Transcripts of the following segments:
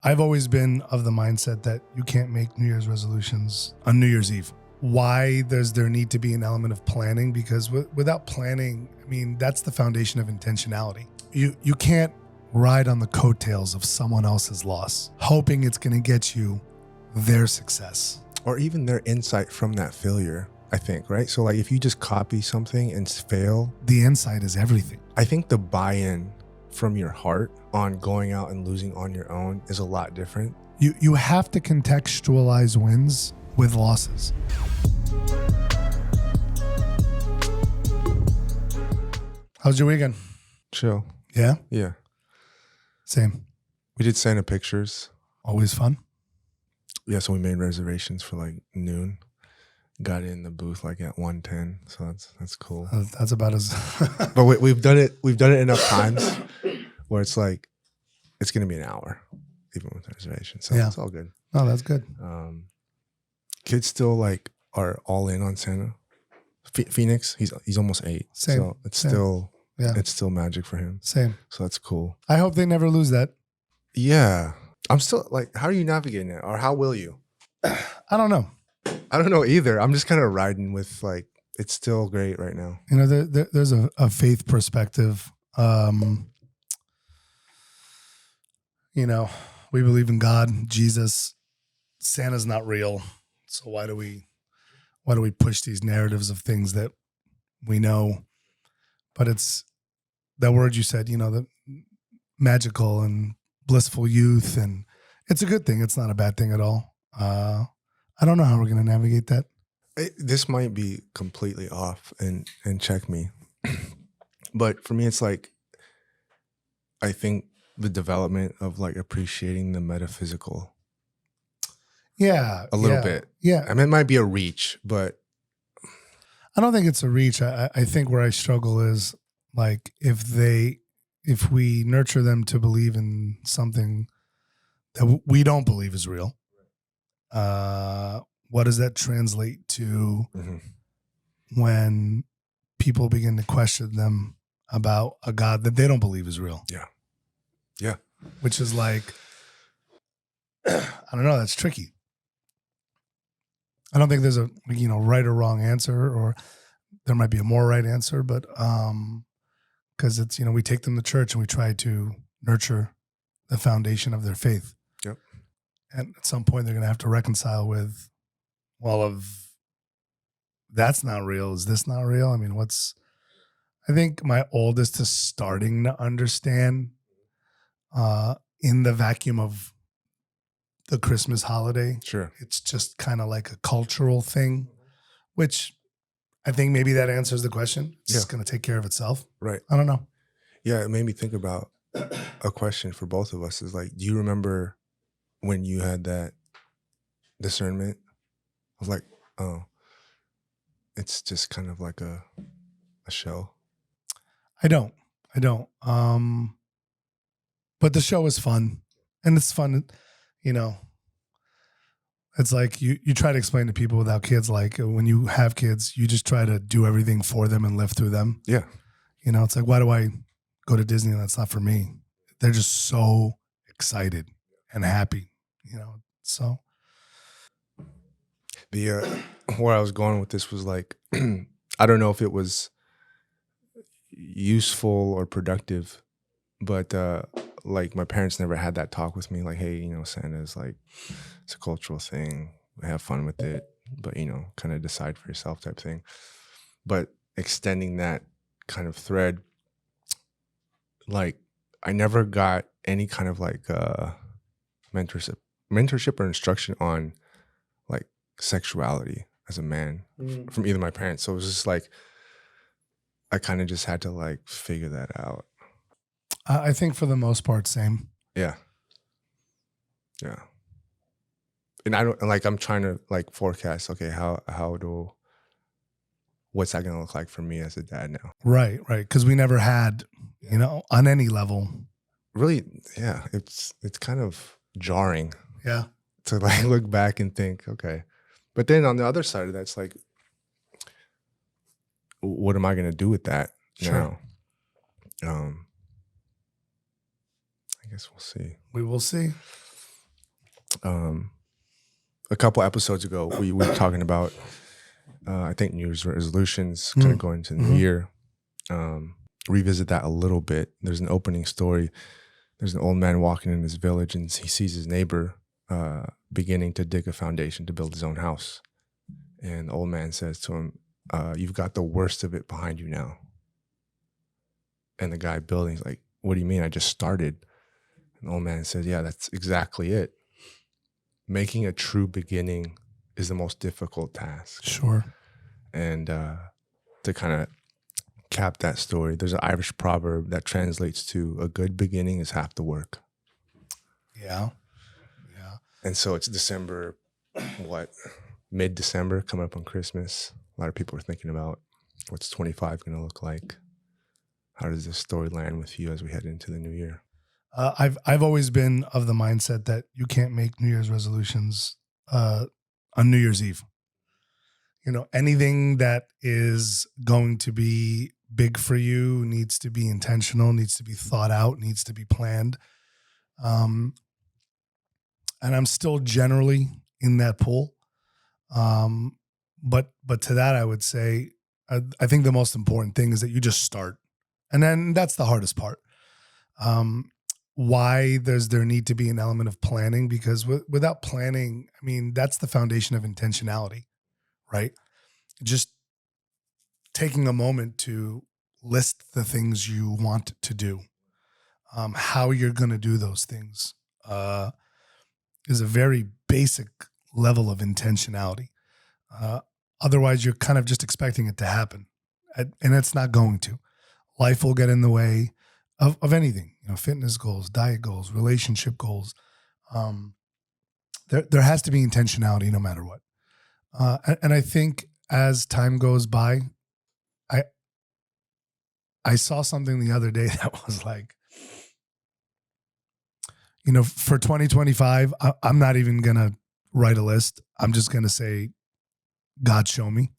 I've always been of the mindset that you can't make New Year's resolutions on New Year's Eve. Why does there need to be an element of planning? Because without planning, I mean, that's the foundation of intentionality. You can't ride on the coattails of someone else's loss, hoping it's going to get you their success. Or even their insight from that failure, I think, right? So like if you just copy something and fail. The insight is everything. I think the buy-in from your heart on going out and losing on your own is a lot different. You have to contextualize wins with losses. How's your weekend? Chill. Yeah? Yeah. Same. We did Santa pictures. Always fun. Yeah, so we made reservations for like noon. Got in the booth like at 1:10, so that's cool. That's about as. But we've done it enough times where it's like it's gonna be an hour, even with reservations. So It's all good. Oh, that's good. Kids still like are all in on Santa. Phoenix, he's almost 8. Same. So it's still magic for him. Same. So that's cool. I hope they never lose that. Yeah, I'm still like, how are you navigating it, or how will you? I don't know. I don't know either. I'm just kind of riding with like, it's still great right now. You know, there's a faith perspective. You know, we believe in God, Jesus. Santa's not real. So why do we push these narratives of things that we know? But it's that word you said, you know, the magical and blissful youth, and it's a good thing. It's not a bad thing at all. I don't know how we're going to navigate that. This might be completely off and check me. But for me, it's like, I think the development of like appreciating the metaphysical. Yeah. A little bit. Yeah. I mean, it might be a reach, but. I don't think it's a reach. I think where I struggle is like if we nurture them to believe in something that we don't believe is real, what does that translate to when people begin to question them about a God that they don't believe is real? Yeah. Yeah. Which is like, I don't know, that's tricky. I don't think there's a, you know, right or wrong answer, or there might be a more right answer, but because it's, you know, we take them to church and we try to nurture the foundation of their faith. Yep. And at some point they're going to have to reconcile with, well, that's not real. Is this not real? I mean, I think my oldest is starting to understand in the vacuum of the Christmas holiday. Sure. It's just kind of like a cultural thing, which I think maybe that answers the question. It's just going to take care of itself. Right. I don't know. Yeah, it made me think about a question for both of us is like, do you remember when you had that discernment of like, oh, it's just kind of like a show? I don't. But the show is fun, and it's fun, you know. It's like you try to explain to people without kids, like when you have kids, you just try to do everything for them and live through them. Yeah. You know, it's like, why do I go to Disney? That's not for me. They're just so excited and happy, you know. So where I was going with this was like, I don't know if it was useful or productive, but like my parents never had that talk with me. Like, hey, you know, Santa's like, it's a cultural thing. Have fun with it, but you know, kind of decide for yourself type thing. But extending that kind of thread, like I never got any kind of like mentorship or instruction on like sexuality as a man from either my parents. So it was just like, I kind of just had to like figure that out. I think for the most part, same. Yeah. Yeah. And I don't like, I'm trying to like forecast, okay, what's that going to look like for me as a dad now? Right. Because we never had, you know, on any level. Really, yeah, it's kind of jarring. Yeah. To like look back and think, okay. But then on the other side of that, it's like, what am I going to do with that now? I guess we'll see. We will see. A couple episodes ago, we were talking about, I think, New Year's resolutions, kind of going into the new year. Revisit that a little bit. There's an opening story. There's an old man walking in his village, and he sees his neighbor beginning to dig a foundation to build his own house. And the old man says to him, "You've got the worst of it behind you now." And the guy building is like, "What do you mean? I just started." And the old man says, "Yeah, that's exactly it. Making a true beginning is the most difficult task." Sure. And to kind of cap that story, there's an Irish proverb that translates to, "A good beginning is half the work." Yeah. And so it's December, mid-December, coming up on Christmas. A lot of people are thinking about what's 25 going to look like. How does this story land with you as we head into the new year? I've always been of the mindset that you can't make New Year's resolutions on New Year's Eve. Anything that is going to be big for you needs to be intentional, needs to be thought out, needs to be planned. And I'm still generally in that pool. But to that, I would say, I think the most important thing is that you just start. And then that's the hardest part. Why does there need to be an element of planning? Because without planning, I mean, that's the foundation of intentionality, right? Just taking a moment to list the things you want to do, how you're going to do those things, is a very basic level of intentionality. Otherwise, you're kind of just expecting it to happen, and it's not going to. Life will get in the way of anything. Fitness goals, diet goals, relationship goals. There has to be intentionality no matter what. And I think as time goes by, I saw something the other day that was like, for 2025, I'm not even going to write a list. I'm just going to say, God, show me.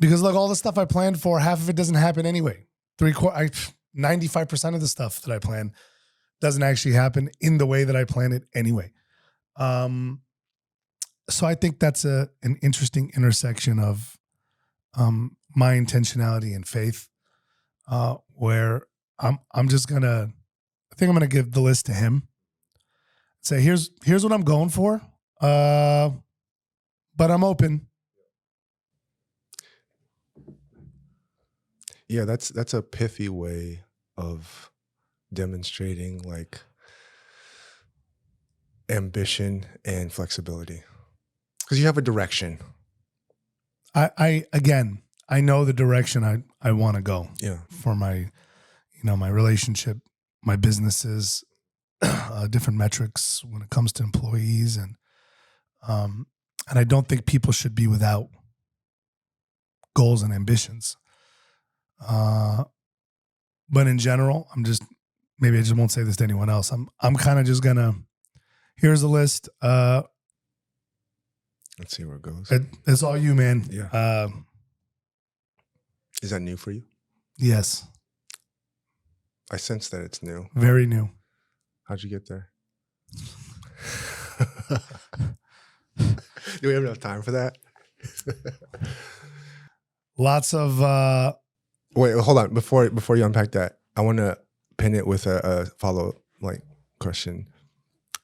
Because look, all the stuff I planned for, half of it doesn't happen anyway. 95% of the stuff that I plan doesn't actually happen in the way that I plan it anyway. So I think that's an interesting intersection of my intentionality and faith, where I'm just gonna, I think I'm gonna give the list to him. Say, here's what I'm going for, but I'm open. Yeah, that's a pithy way of demonstrating like ambition and flexibility, because you have a direction. I know the direction I want to go. Yeah. For my, my relationship, my businesses, different metrics when it comes to employees, and I don't think people should be without goals and ambitions. But in general, maybe I just won't say this to anyone else. I'm kind of just gonna, here's a list. Let's see where it goes. It's all you, man. Yeah. Is that new for you? Yes. I sense that it's new. Very new. How'd you get there? Do we have enough time for that? Lots of Wait, hold on. Before you unpack that, I want to pin it with a follow question.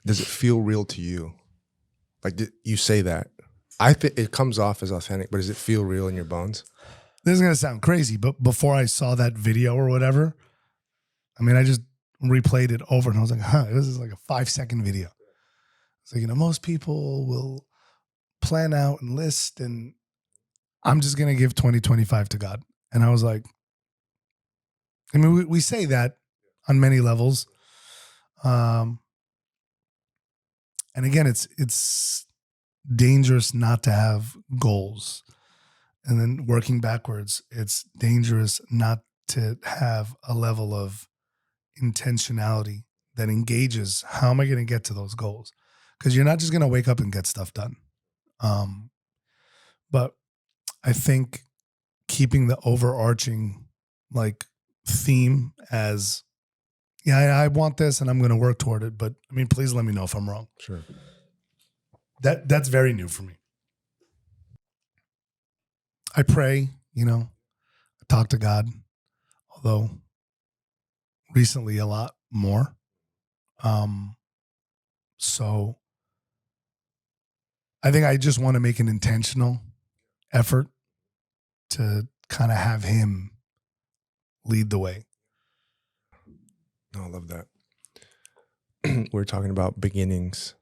Does it feel real to you? Like, you say that. I think it comes off as authentic, but does it feel real in your bones? This is gonna sound crazy, but before I saw that video or whatever, I mean, I just replayed it over and I was like, this is like a 5-second video. It's like, most people will plan out and list, and I'm just going to give 2025 to God. And I was like, I mean, we say that on many levels. And again, it's dangerous not to have goals. And then working backwards, it's dangerous not to have a level of intentionality that engages, how am I going to get to those goals? Because you're not just going to wake up and get stuff done. But I think keeping the overarching theme as yeah, I want this and I'm going to work toward it. But I mean, please let me know if I'm wrong. Sure. That's very new for me. I pray, I talk to God, although recently a lot more. So I think I just want to make an intentional effort to kind of have him lead the way. No, I love that. We're talking about beginnings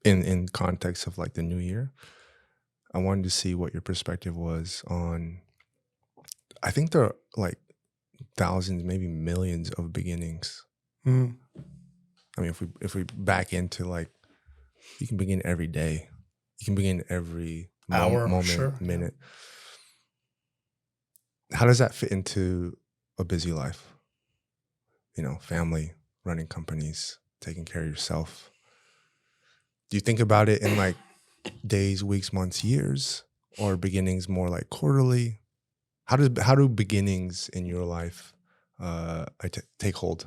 in context of like the new year. I wanted to see what your perspective was on, I think there are like thousands, maybe millions of beginnings. Mm. I mean, if we back into like, you can begin every day. You can begin every Hour, moment, sure, yeah. minute. How does that fit into a busy life? Family, running companies, taking care of yourself. Do you think about it in like days, weeks, months, years, or beginnings more like quarterly? How do beginnings in your life take hold?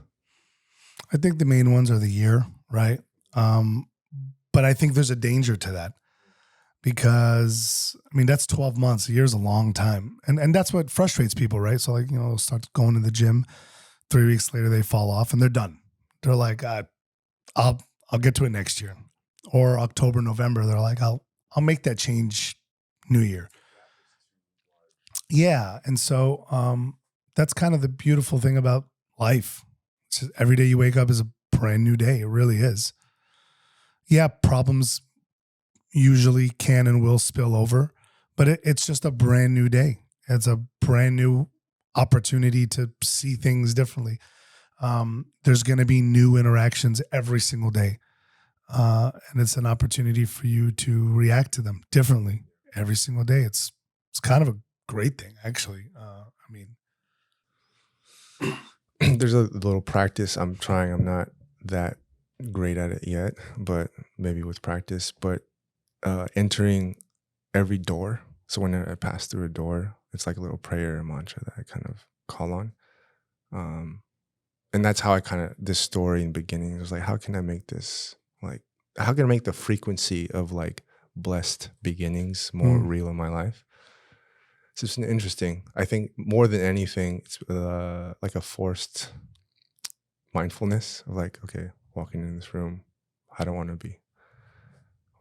I think the main ones are the year, right? But I think there's a danger to that because, I mean, that's 12 months. A year's a long time. And that's what frustrates people, right? So like, they'll start going to the gym. 3 weeks later, they fall off and they're done. They're like, I'll get to it next year. Or October, November, they're like, I'll make that change New Year. Yeah. And so that's kind of the beautiful thing about life. It's just every day you wake up is a brand new day. It really is. Yeah, problems usually can and will spill over, but it's just a brand new day. It's a brand new opportunity to see things differently. There's going to be new interactions every single day. And it's an opportunity for you to react to them differently every single day. It's kind of a great thing, actually. I mean, there's a little practice I'm trying. I'm not that great at it yet, but maybe with practice. But entering every door. So when I pass through a door, it's like a little prayer or mantra that I kind of call on. And that's how I kind of, this story in the beginning was like, how can I make this like, how can I make the frequency of like blessed beginnings more real in my life? So it's interesting. I think more than anything, it's like a forced mindfulness of like, okay, walking in this room, I don't want to be.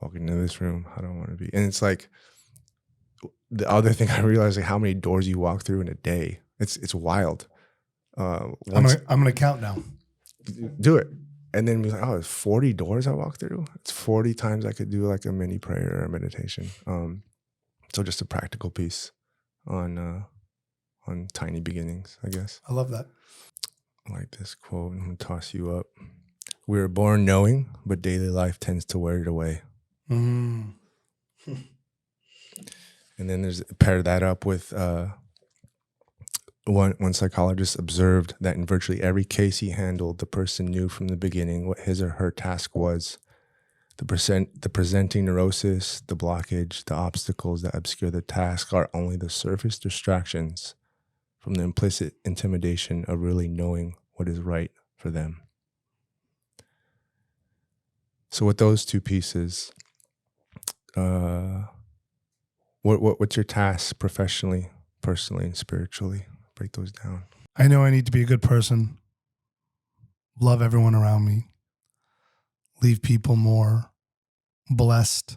Walking into this room, I don't want to be. And it's like, the other thing I realized, like how many doors you walk through in a day. It's wild. I'm gonna count now. Do it. And then be like, oh, it's 40 doors I walk through. It's 40 times I could do like a mini prayer or a meditation. So just a practical piece on tiny beginnings, I guess. I love that. I like this quote. I'm gonna toss you up. We were born knowing, but daily life tends to wear it away. Mm. And then pair that up with one psychologist observed that in virtually every case he handled, the person knew from the beginning what his or her task was. The presenting neurosis, the blockage, the obstacles that obscure the task are only the surface distractions from the implicit intimidation of really knowing what is right for them. So with those two pieces, what's your task professionally, personally, and spiritually? Break those down. I know I need to be a good person, love everyone around me, leave people more blessed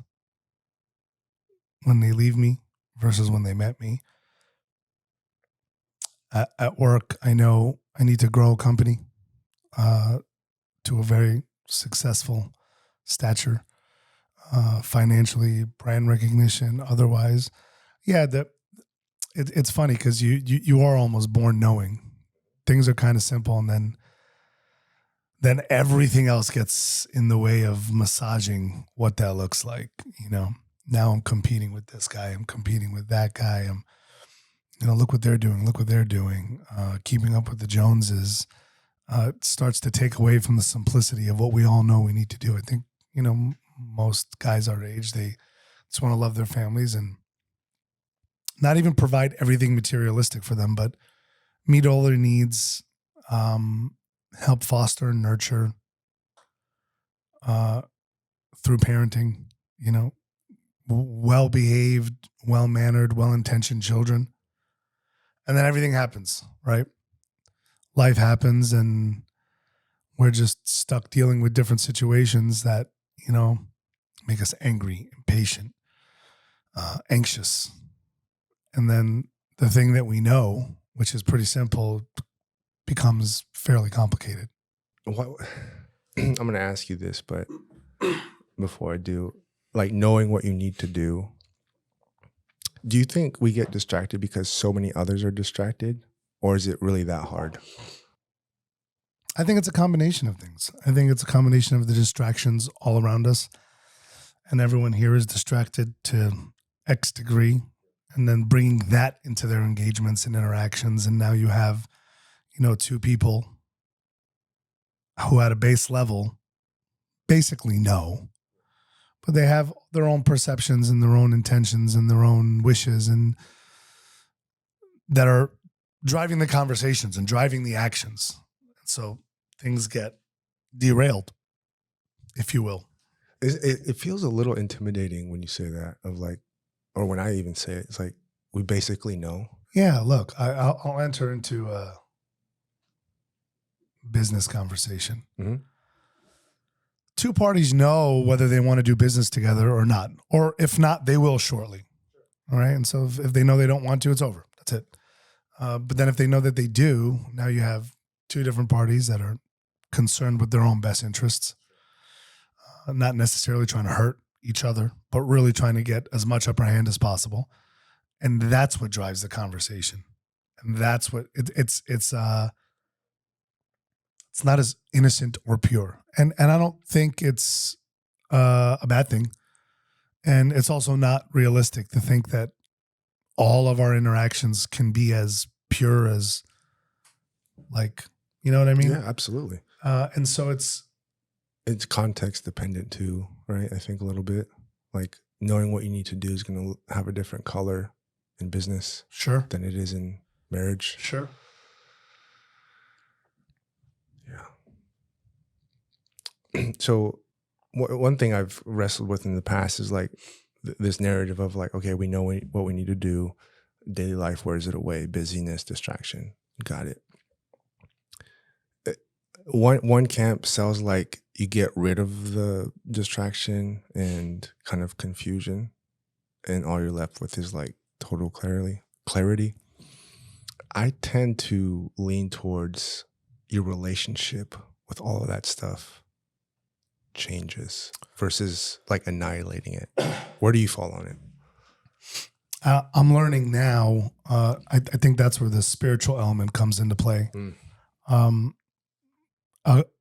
when they leave me versus when they met me. At work, I know I need to grow a company to a very successful stature, financially, brand recognition, otherwise. Yeah, it's funny because you are almost born knowing. Things are kind of simple, and then everything else gets in the way of massaging what that looks like. Now I'm competing with this guy. I'm competing with that guy. Look what they're doing. Look what they're doing. Keeping up with the Joneses starts to take away from the simplicity of what we all know we need to do. I think, most guys our age, they just want to love their families and not even provide everything materialistic for them, but meet all their needs, help foster and nurture through parenting, well-behaved, well-mannered, well-intentioned children. And then everything happens, right? Life happens and we're just stuck dealing with different situations that, make us angry, impatient, anxious. And then the thing that we know, which is pretty simple, becomes fairly complicated. What I'm going to ask you this, but before I do, like knowing what you need to do you think we get distracted because so many others are distracted, or is it really that hard? I think it's a combination of things. I think it's a combination of the distractions all around us, and everyone here is distracted to X degree, and then bringing that into their engagements and interactions. And now you have, two people who at a base level basically know, but they have their own perceptions and their own intentions and their own wishes and that are driving the conversations and driving the actions. So things get derailed, if you will. It feels a little intimidating when you say that, of like, or when I even say it, it's like, we basically know. Yeah, look, I'll enter into a business conversation. Mm-hmm. Two parties know whether they want to do business together or not. Or if not, they will shortly. All right. And so if they know they don't want to, it's over. That's it. But then if they know that they do, now you have two different parties that are concerned with their own best interests, not necessarily trying to hurt each other, but really trying to get as much upper hand as possible. And that's what drives the conversation. And that's what it's not as innocent or pure. And I don't think it's a bad thing. And it's also not realistic to think that all of our interactions can be as pure as, like, you know what I mean? Yeah, absolutely. And so it's context dependent too, right? I think a little bit, like knowing what you need to do is going to have a different color in business, sure, than it is in marriage. Sure. Yeah. So one thing I've wrestled with in the past is like this narrative of like, okay, we know what we need to do. Daily life wears it away. Busyness, distraction. Got it. One camp sells like you get rid of the distraction and kind of confusion, and all you're left with is like total clarity. I tend to lean towards your relationship with all of that stuff changes versus like annihilating it. Where do you fall on it? I'm learning now. I think that's where the spiritual element comes into play.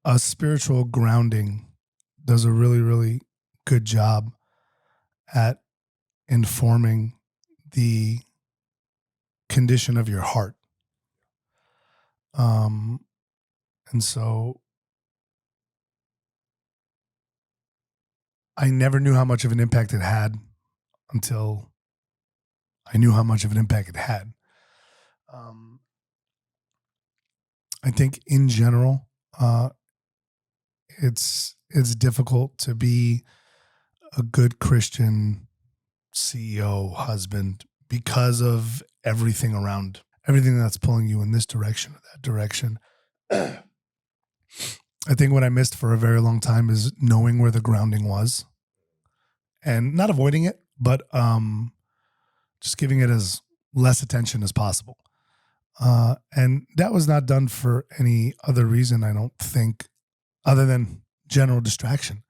A spiritual grounding does a really, really good job at informing the condition of your heart. And so I never knew how much of an impact it had until I knew how much of an impact it had. I think in general, it's difficult to be a good Christian CEO, husband, because of everything around, everything that's pulling you in this direction or that direction. I think what I missed for a very long time is knowing where the grounding was and not avoiding it, but just giving it as less attention as possible. And that was not done for any other reason, I don't think, other than general distraction,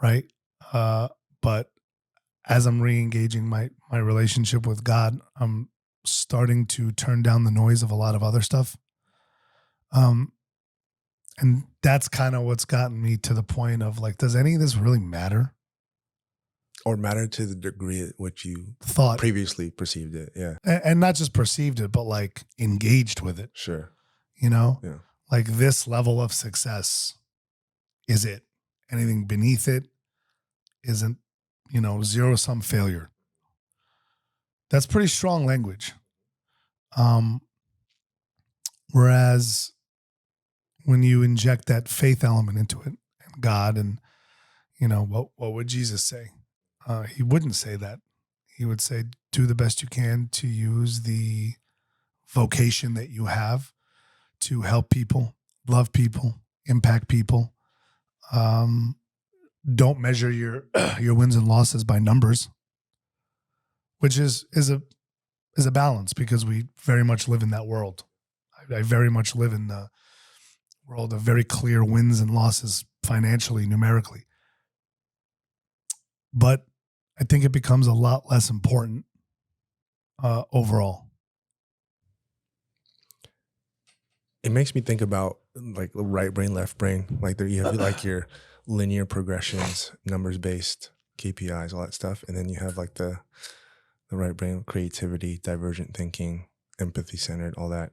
right? But as I'm re-engaging my relationship with God, I'm starting to turn down the noise of a lot of other stuff. And that's kind of what's gotten me to the point of like, does any of this really matter? Or matter to the degree at which you Thought previously perceived it. Yeah. And not just perceived it, but like engaged with it. Sure. Yeah. Like this level of success is it. Anything beneath it isn't, zero-sum failure. That's pretty strong language. Whereas when you inject that faith element into it, and God, and what would Jesus say? He wouldn't say that. He would say, do the best you can to use the vocation that you have to help people, love people, impact people. Don't measure your your wins and losses by numbers, which is a balance, because we very much live in that world. I very much live in the world of very clear wins and losses financially, numerically. But I think it becomes a lot less important overall. It makes me think about like the right brain, left brain. Like there you have like your linear progressions, numbers based KPIs, all that stuff, and then you have like the right brain, creativity, divergent thinking, empathy centered, all that.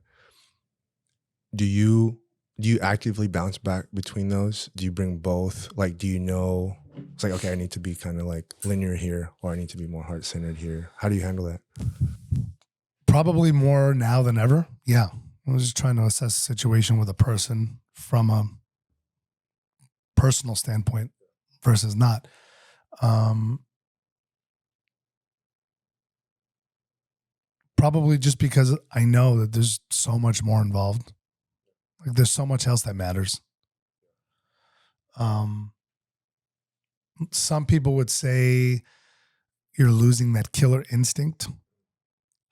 Do you actively bounce back between those? Do you bring both? Like, do you know it's like, okay, I need to be kind of like linear here, or I need to be more heart centered here? How do you handle that? Probably more now than ever. Yeah. I was just trying to assess the situation with a person from a personal standpoint versus not. Probably just because I know that there's so much more involved. Like there's so much else that matters. Some people would say you're losing that killer instinct.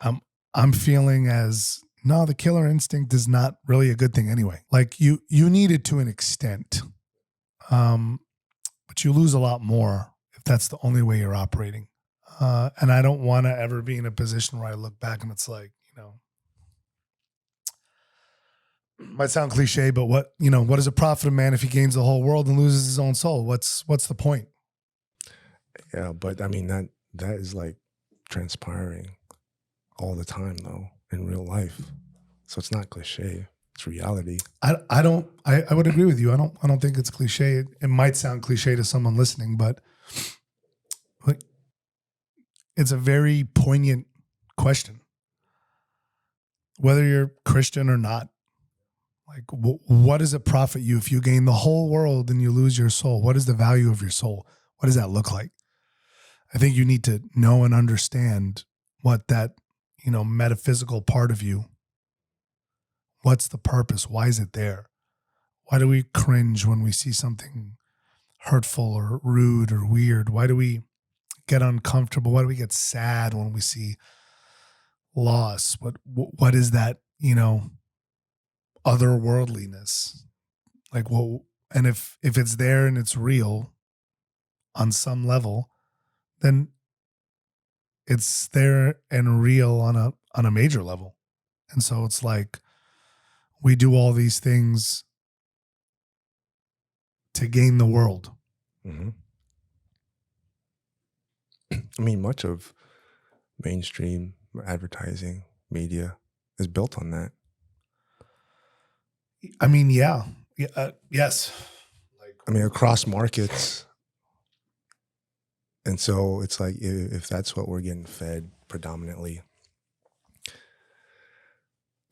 I'm feeling as, no, the killer instinct is not really a good thing anyway. Like you need it to an extent, but you lose a lot more if that's the only way you're operating. And I don't want to ever be in a position where I look back and it's like, might sound cliche, but what does it profit a man if he gains the whole world and loses his own soul? What's the point? Yeah, but I mean that is like transpiring all the time though in real life. So it's not cliche. It's reality. I would agree with you. I don't think it's cliche. It might sound cliche to someone listening, but it's a very poignant question. Whether you're Christian or not, like what does it profit you if you gain the whole world and you lose your soul? What is the value of your soul? What does that look like? I think you need to know and understand what that, metaphysical part of you, what's the purpose? Why is it there? Why do we cringe when we see something hurtful or rude or weird? Why do we get uncomfortable? Why do we get sad when we see loss? What is that, otherworldliness? Like, well, and if it's there and it's real on some level, then it's there and real on a major level. And so it's like we do all these things to gain the world. Mm-hmm. I mean, much of mainstream advertising media is built on that. I mean, yeah, yes. Like, I mean, across markets. And so it's like, if that's what we're getting fed predominantly,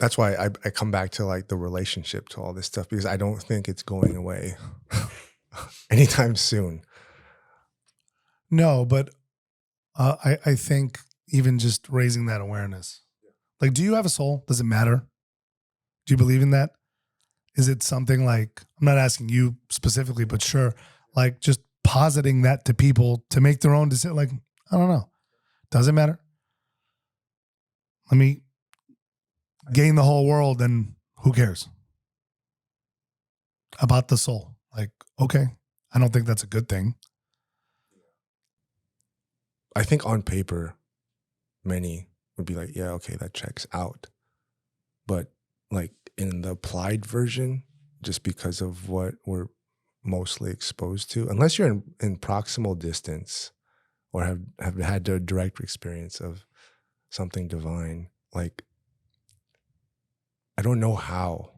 that's why I come back to like the relationship to all this stuff, because I don't think it's going away anytime soon. No, but I think even just raising that awareness, like, do you have a soul? Does it matter? Do you believe in that? Is it something like, I'm not asking you specifically, but sure, like just positing that to people to make their own decision. Like, I don't know. Does it matter? Let me gain the whole world and who cares about the soul? Like, okay, I don't think that's a good thing. I think on paper, many would be like, yeah, okay, that checks out. But like in the applied version, just because of what we're mostly exposed to, unless you're in proximal distance or have had a direct experience of something divine, like I don't know how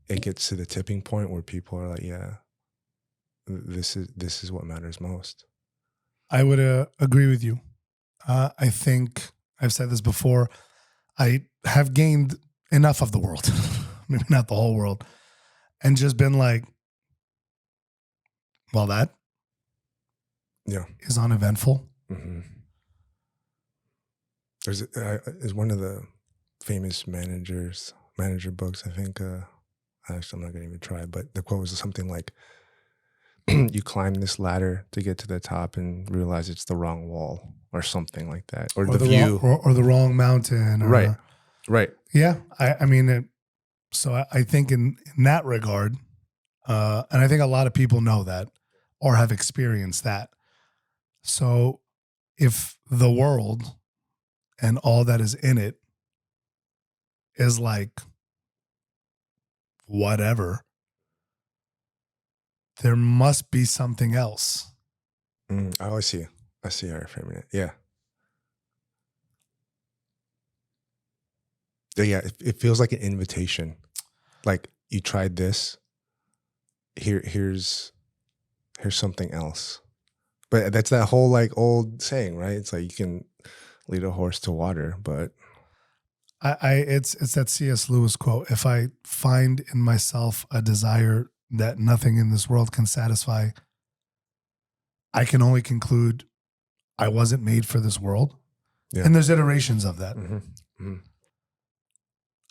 it gets to the tipping point where people are like, yeah, this is what matters most. I would agree with you. I think I've said this before. I have gained enough of the world. maybe not the whole world, and just been like, well, that is uneventful. Mm-hmm. There's one of the famous manager books. I think. Actually, I'm not gonna even try. But the quote was something like, "You climb this ladder to get to the top and realize it's the wrong wall," or something like that, or the view, or the wrong mountain. right. Yeah, I mean, so I think in that regard, and I think a lot of people know that or have experienced that. So if the world and all that is in it is like whatever, there must be something else. I see how you're framing it. Yeah. Yeah, it feels like an invitation. Like, you tried this. Here's something else. But that's that whole like old saying, right? It's like you can lead a horse to water, but It's that C.S. Lewis quote. If I find in myself a desire that nothing in this world can satisfy, I can only conclude I wasn't made for this world. yeah. And there's iterations of that. Mm-hmm. Mm-hmm.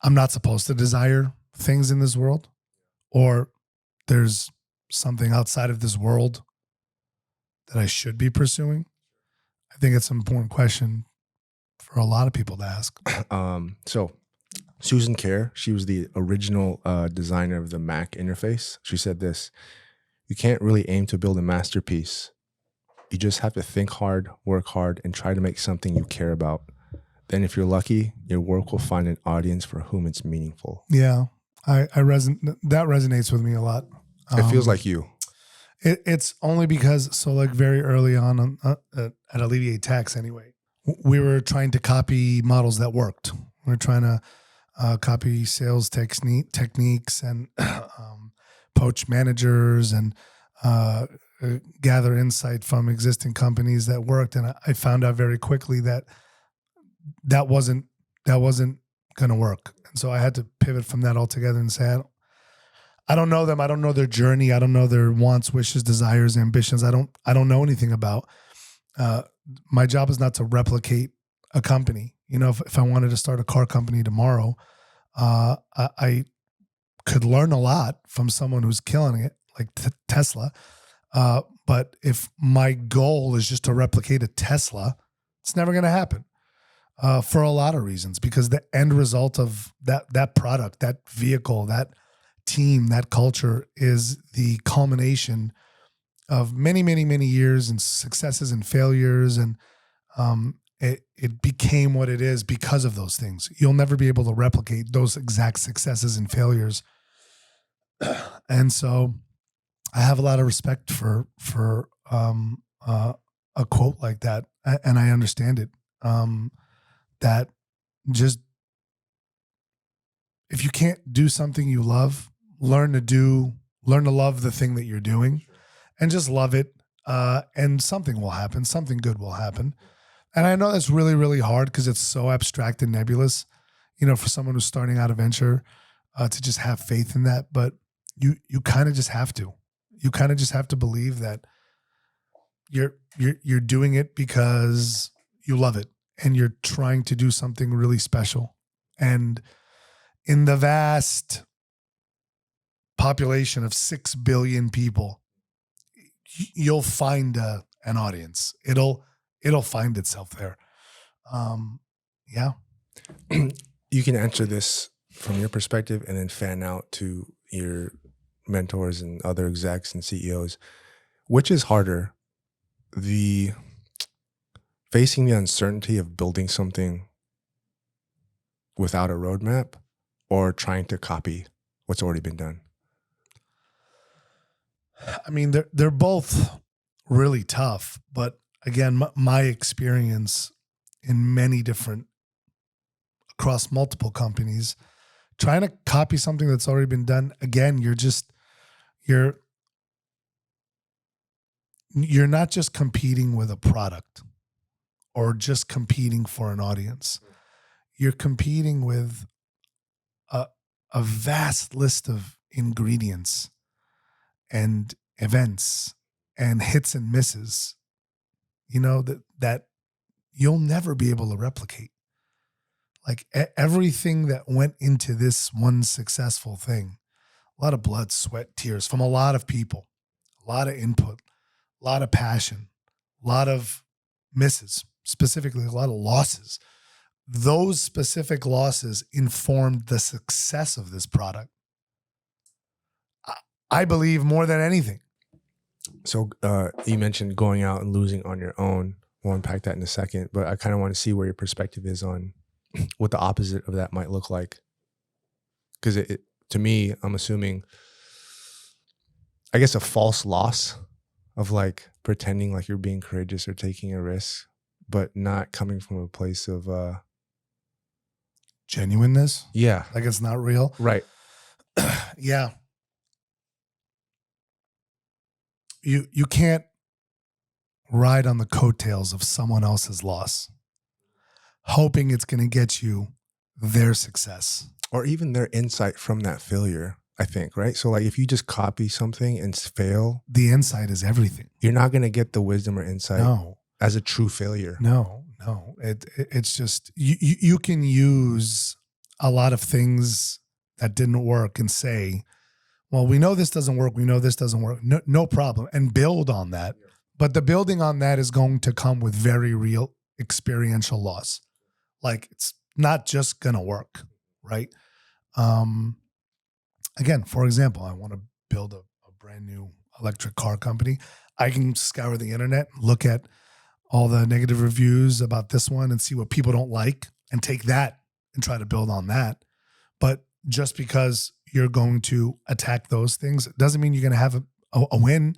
I'm not supposed to desire things in this world, or there's something outside of this world that I should be pursuing. I think it's an important question for a lot of people to ask. So Susan Kerr, she was the original designer of the Mac interface. She said this: "You can't really aim to build a masterpiece. You just have to think hard, work hard, and try to make something you care about. Then if you're lucky, your work will find an audience for whom it's meaningful." Yeah, that resonates with me a lot. It feels like you. It's only because, so like very early on at Alleviate Tax anyway, we were trying to copy models that worked. We were trying to copy sales techniques and poach managers and gather insight from existing companies that worked. And I found out very quickly that wasn't going to work. And so I had to pivot from that altogether and say, I don't know them. I don't know their journey. I don't know their wants, wishes, desires, ambitions. I don't know anything about. My job is not to replicate a company. You know, if I wanted to start a car company tomorrow, I could learn a lot from someone who's killing it, like Tesla. But if my goal is just to replicate a Tesla, it's never going to happen. For a lot of reasons, because the end result of that product, that vehicle, that team, that culture is the culmination of many, many, many years and successes and failures. And it became what it is because of those things. You'll never be able to replicate those exact successes and failures. And so I have a lot of respect for a quote like that. And I understand it. That just, if you can't do something you love, learn to love the thing that you're doing, and just love it. And something will happen. Something good will happen. And I know that's really, really hard because it's so abstract and nebulous, you know, for someone who's starting out a venture, to just have faith in that. But you kind of just have to. You kind of just have to believe that you're doing it because you love it and you're trying to do something really special. And in the vast population of 6 billion people, you'll find an audience. It'll find itself there. Yeah. You can answer this from your perspective and then fan out to your mentors and other execs and CEOs. Which is harder, the facing the uncertainty of building something without a roadmap, or trying to copy what's already been done? I mean, they're both really tough, but again, my experience in many different, across multiple companies, trying to copy something that's already been done. Again, you're not just competing with a product or just competing for an audience. You're competing with a a vast list of ingredients and events and hits and misses, that you'll never be able to replicate. Like everything that went into this one successful thing, a lot of blood, sweat, tears from a lot of people, a lot of input, a lot of passion, a lot of misses, specifically a lot of losses. Those specific losses informed the success of this product. I believe more than anything. So you mentioned going out and losing on your own. We'll unpack that in a second, but I kind of want to see where your perspective is on what the opposite of that might look like. Because to me, I'm assuming, I guess, a false loss of like pretending like you're being courageous or taking a risk, but not coming from a place of genuineness. Yeah. Like it's not real. Right. Yeah. You can't ride on the coattails of someone else's loss, hoping it's going to get you their success. Or even their insight from that failure, I think, right? So like if you just copy something and fail, the insight is everything. You're not going to get the wisdom or insight No. as a true failure. No. It's just, you can use a lot of things that didn't work and say, well, we know this doesn't work. We know this doesn't work. No problem. And build on that. Yeah. But the building on that is going to come with very real experiential loss. Like it's not just going to work, right? Again, for example, I want to build a brand new electric car company. I can scour the internet, look at all the negative reviews about this one and see what people don't like and take that and try to build on that. But just because you're going to attack those things doesn't mean you're going to have a win.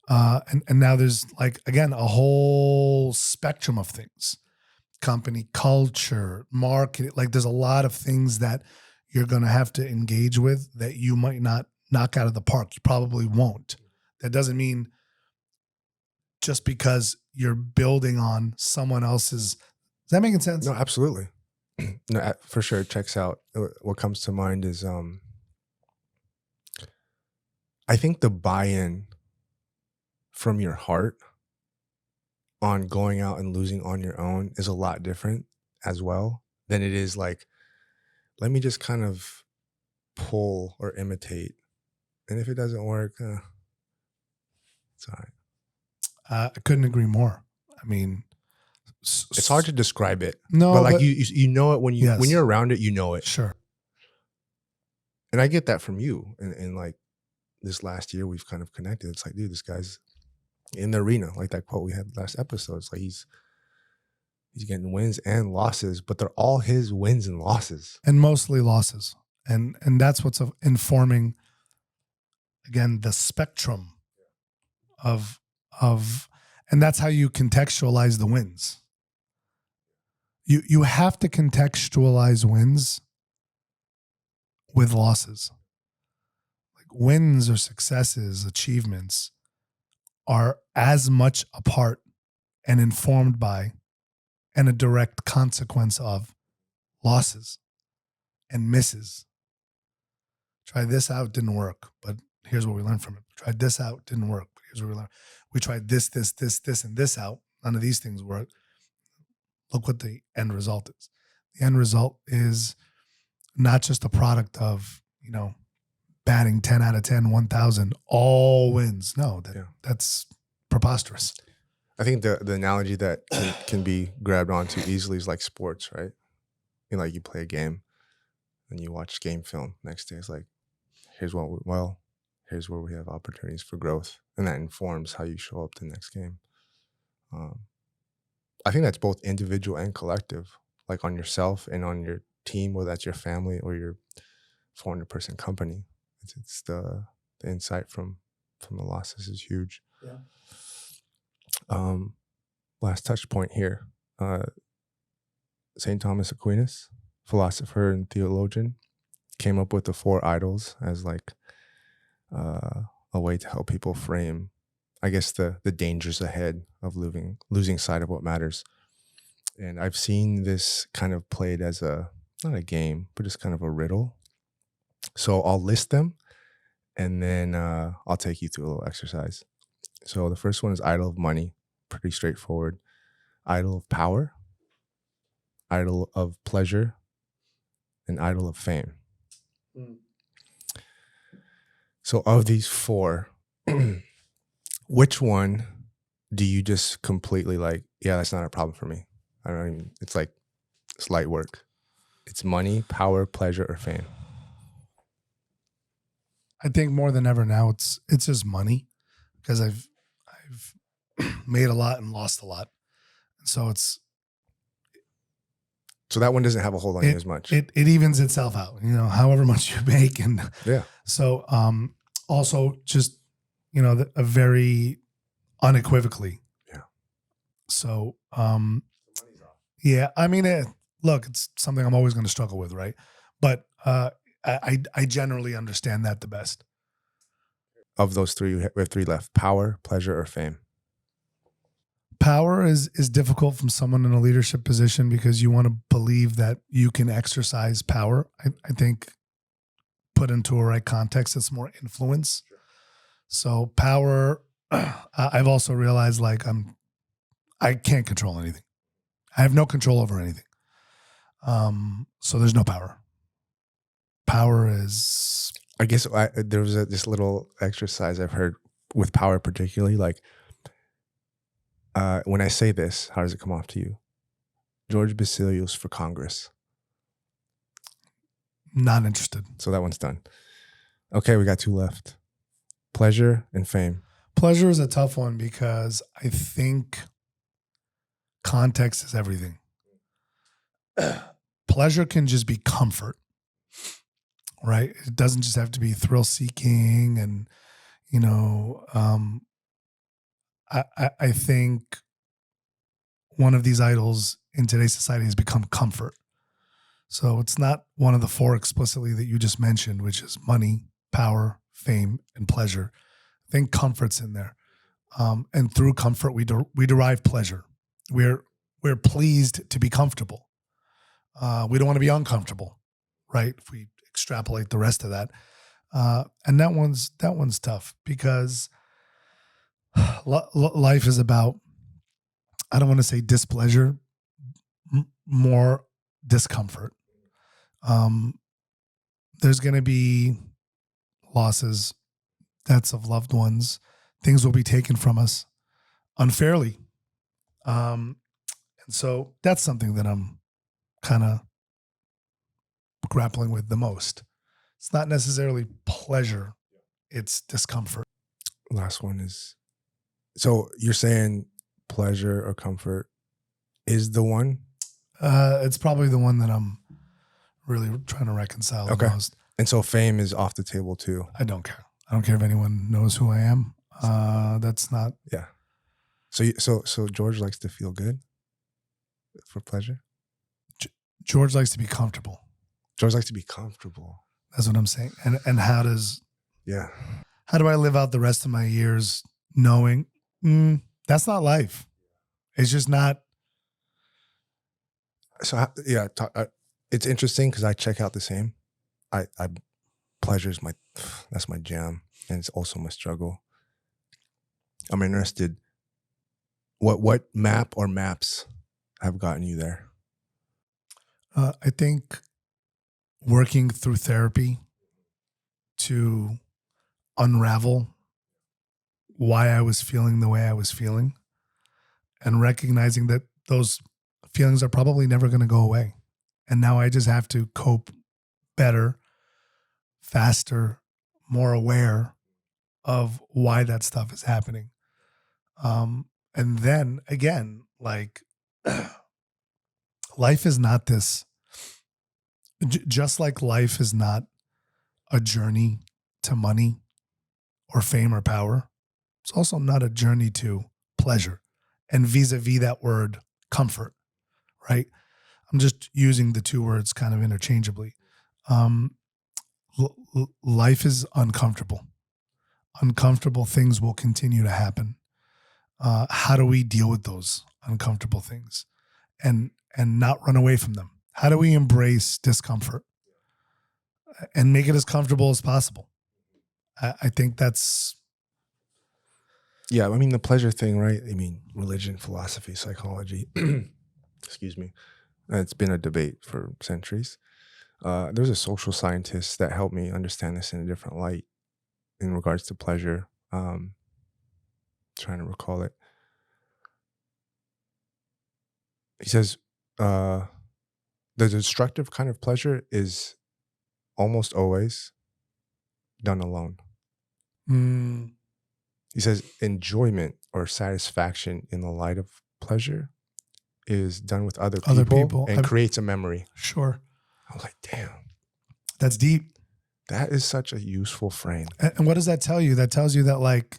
And now there's like, again, a whole spectrum of things, company culture, marketing. Like there's a lot of things that you're going to have to engage with that you might not knock out of the park. You probably won't. That doesn't mean just because you're building on someone else's. Is that making sense? No, absolutely. No, for sure. It checks out. What comes to mind is, I think the buy-in from your heart on going out and losing on your own is a lot different as well than it is like, let me just kind of pull or imitate. And if it doesn't work, it's all right. I couldn't agree more. I mean, it's hard to describe it. No, but like you know it when you're around it, you know it. Sure. And I get that from you. And like this last year, we've kind of connected. It's like, dude, this guy's in the arena. Like that quote we had last episode. It's like he's getting wins and losses, but they're all his wins and losses. And mostly losses. And that's what's informing, again, the spectrum of, and that's how you contextualize the wins. You have to contextualize wins with losses. Like wins or successes, achievements are as much a part and informed by and a direct consequence of losses and misses. Tried this out, didn't work, but here's what we learned from it. Tried this out, didn't work, but here's what we learned. We tried this, and this out. None of these things worked. Look what the end result is. The end result is not just a product of, batting 10 out of 10, 1,000, all wins. No, that's preposterous. I think the analogy that can be grabbed onto easily is like sports, right? Like you play a game and you watch game film. Next day it's like, here's where we have opportunities for growth. And that informs how you show up the next game. I think that's both individual and collective, like on yourself and on your team, whether that's your family or your 400-person company. It's the insight from the losses is huge. Yeah. Last touch point here. St. Thomas Aquinas, philosopher and theologian, came up with the 4 idols as like a way to help people frame, I guess, the dangers ahead of losing sight of what matters. And I've seen this kind of played as not a game, but just kind of a riddle. So I'll list them, and then I'll take you through a little exercise. So the first one is idol of money, pretty straightforward. Idol of power, idol of pleasure, and idol of fame. So of these four, which one do you just completely like, yeah, that's not a problem for me? I don't even, it's light work. It's money, power, pleasure, or fame. I think more than ever now, it's just money, because I've made a lot and lost a lot. So So that one doesn't have a hold on you as much. It evens itself out, however much you make. And Yeah. so also just, a very unequivocally. Yeah. So yeah, I mean, look, it's something I'm always going to struggle with, right? But I generally understand that the best. Of those three, we have three left: power, pleasure, or fame. Power is difficult from someone in a leadership position, because you want to believe that you can exercise power. I think put into a right context, it's more influence. So power, I've also realized I can't control anything. I have no control over anything. So there's no power. Power is, I guess there was this little exercise I've heard with power, particularly like when I say this, how does it come off to you? George Basilios for Congress. not interested. So that one's done. Okay, we got two left: pleasure and fame. Pleasure is a tough one, because I think context is everything. Pleasure can just be comfort, right? It doesn't just have to be thrill seeking. And, I think one of these idols in today's society has become comfort. So it's not one of the four explicitly that you just mentioned, which is money, power, fame, and pleasure. I think comfort's in there. And through comfort, we derive pleasure. We're pleased to be comfortable. We don't want to be uncomfortable, right? If we extrapolate the rest of that, and that one's tough, because life is about, I don't want to say displeasure, more discomfort. There's going to be losses, deaths of loved ones, things will be taken from us unfairly. And so that's something that I'm kind of grappling with the most. It's not necessarily pleasure, it's discomfort. Last one is, so you're saying pleasure or comfort is the one? It's probably the one that I'm really trying to reconcile the most. And so fame is off the table too. I don't care. I don't care if anyone knows who I am. That's not. Yeah. So George likes to feel good for pleasure? George likes to be comfortable. George likes to be comfortable. That's what I'm saying. And how do I live out the rest of my years knowing that's not life? It's just not. So yeah, it's interesting because I check out the same. I pleasure is that's my jam, and it's also my struggle. I'm interested. What map or maps have gotten you there? I think working through therapy to unravel why I was feeling the way I was feeling, and recognizing that those feelings are probably never going to go away. And now I just have to cope better, faster, more aware of why that stuff is happening. And then again, like life is not this, just like life is not a journey to money or fame or power. It's also not a journey to pleasure, and vis-a-vis that word comfort, right? I'm just using the two words kind of interchangeably. Life is uncomfortable. Uncomfortable things will continue to happen. How do we deal with those uncomfortable things and not run away from them? How do we embrace discomfort? and make it as comfortable as possible. I think that's Yeah, I mean the pleasure thing, right? I mean religion, philosophy, psychology. Excuse me. It's been a debate for centuries. There's a social scientist that helped me understand this in a different light in regards to pleasure. Trying to recall it. He says uh, the destructive kind of pleasure is almost always done alone. mm, He says enjoyment or satisfaction in the light of pleasure is done with other other people people. and creates a memory. Sure. I was like, damn, That's deep. that is such a useful frame. And what does that tell you? That tells you that like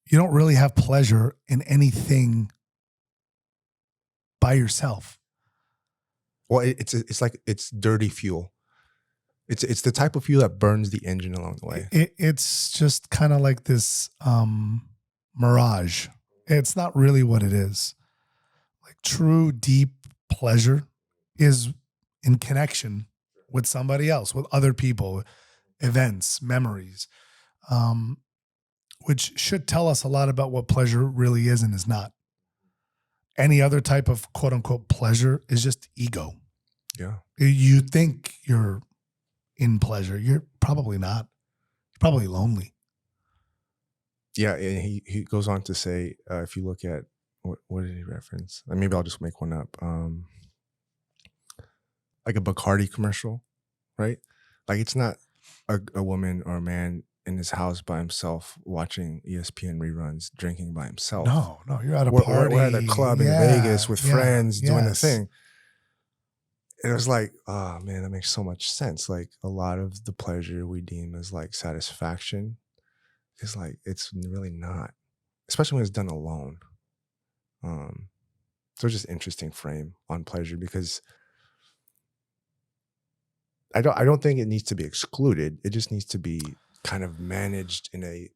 you don't really have pleasure in anything by yourself. Well, it's like it's dirty fuel. It's the type of fuel that burns the engine along the way. It's just kind of like this mirage. It's not really what it is. Like true deep pleasure is in connection with somebody else, with other people, events, memories, um, which should tell us a lot about what pleasure really is and is not. Any other type of quote unquote pleasure is just ego. Yeah. You think you're in pleasure. You're probably not. You're probably lonely. Yeah, and he goes on to say, if you look at what did he reference? Maybe I'll just make one up. Like a Bacardi commercial, right? Like it's not a woman or a man in his house by himself watching ESPN reruns, drinking by himself. No, you're at a We're party. at a club in Vegas with friends doing the thing. And it was like, oh man, that makes so much sense. Like a lot of the pleasure we deem as like satisfaction is like it's really not, especially when it's done alone. So just interesting frame on pleasure because I don't think it needs to be excluded. It just needs to be kind of managed in a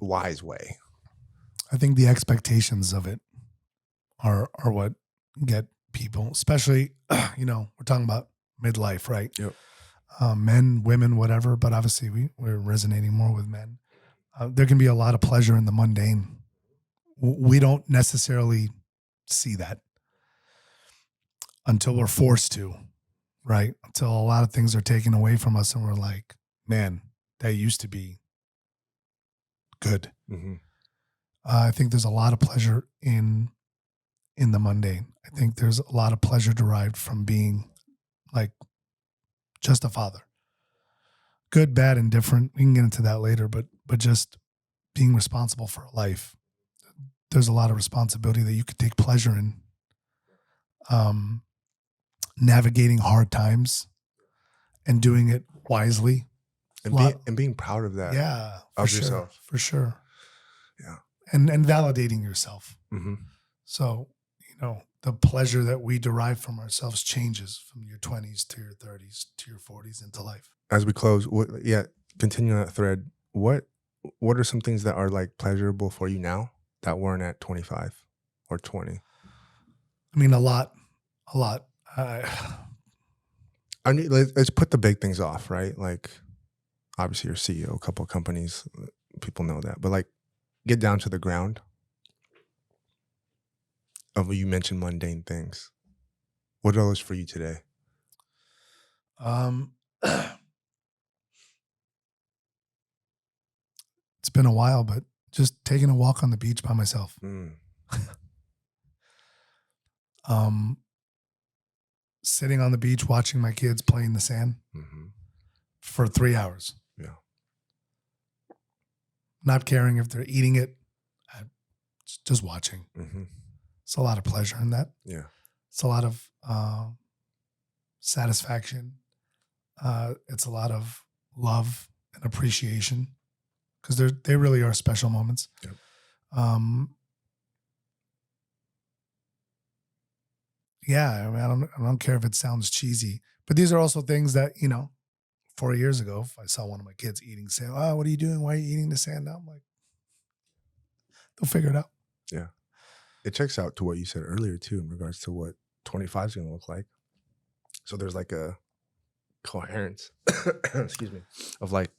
wise way. I think the expectations of it are what get people, especially we're talking about midlife, right? Yep. Men, women, whatever. But obviously, we're resonating more with men. There can be a lot of pleasure in the mundane. We don't necessarily see that until we're forced to, right? Until a lot of things are taken away from us, and we're like, man, that used to be good. Mm-hmm. I think there's a lot of pleasure in the mundane. I think there's a lot of pleasure derived from being like just a father. Good, bad, and different. We can get into that later, but just being responsible for a life. There's a lot of responsibility that you could take pleasure in. Navigating hard times and doing it wisely. And being proud of that. Yeah, of yourself. For sure. Yeah. And validating yourself. Mm-hmm. So, the pleasure that we derive from ourselves changes from your 20s to your 30s to your 40s into life. As we close, continue that thread. What are some things that are like pleasurable for you now that weren't at 25 or 20? I mean, a lot. I mean, let's put the big things off, right? Like, obviously, you're CEO, a couple of companies, people know that, but like, get down to the ground. You mentioned mundane things. What are those for you today? It's been a while, but just taking a walk on the beach by myself. Sitting on the beach, watching my kids play in the sand for 3 hours. Yeah. Not caring if they're eating it, just watching. Mm-hmm. It's a lot of pleasure in that. Yeah. It's a lot of satisfaction. It's a lot of love and appreciation because they really are special moments. Yep. Yeah, I mean, I don't care if it sounds cheesy, but these are also things that 4 years ago, if I saw one of my kids eating sand, oh, what are you doing? Why are you eating the sand? Now I'm like, they'll figure it out. Yeah. It checks out to what you said earlier too, in regards to what 25 is going to look like. So there's like a coherence. Excuse me. Of like,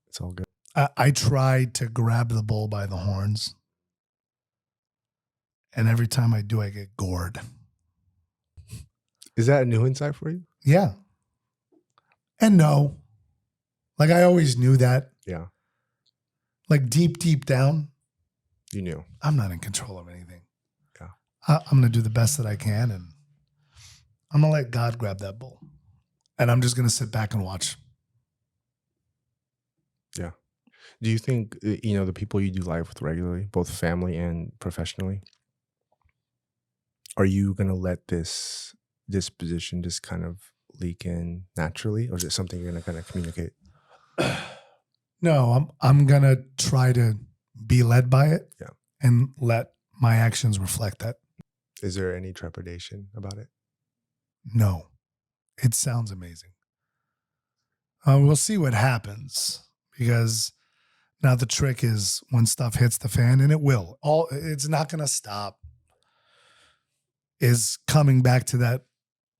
it's all good. I tried to grab the bull by the horns, and every time I do, I get gored. Is that a new insight for you? Yeah. And no. Like, I always knew that. Yeah. Like, deep down, You knew. I'm not in control of anything. Yeah. I'm going to do the best that I can, and I'm going to let God grab that bull. And I'm just going to sit back and watch. Yeah. Do you think, the people you do life with regularly, both family and professionally, are you going to let this disposition just kind of leak in naturally, or is it something you're going to kind of communicate? No, I'm going to try to be led by it. Yeah. And let my actions reflect that. Is there any trepidation about it? No. It sounds amazing. We'll see what happens, because now the trick is when stuff hits the fan, and it will. It's not going to stop. Is coming back to that.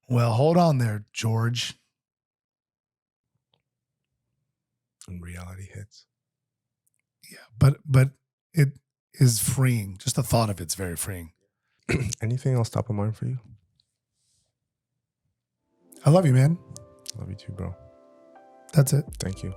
Well, hold on there, George. When reality hits. Yeah, but it is freeing. Just the thought of it's very freeing. Anything else top of mind for you? I love you, man. Love you too, bro. That's it. Thank you.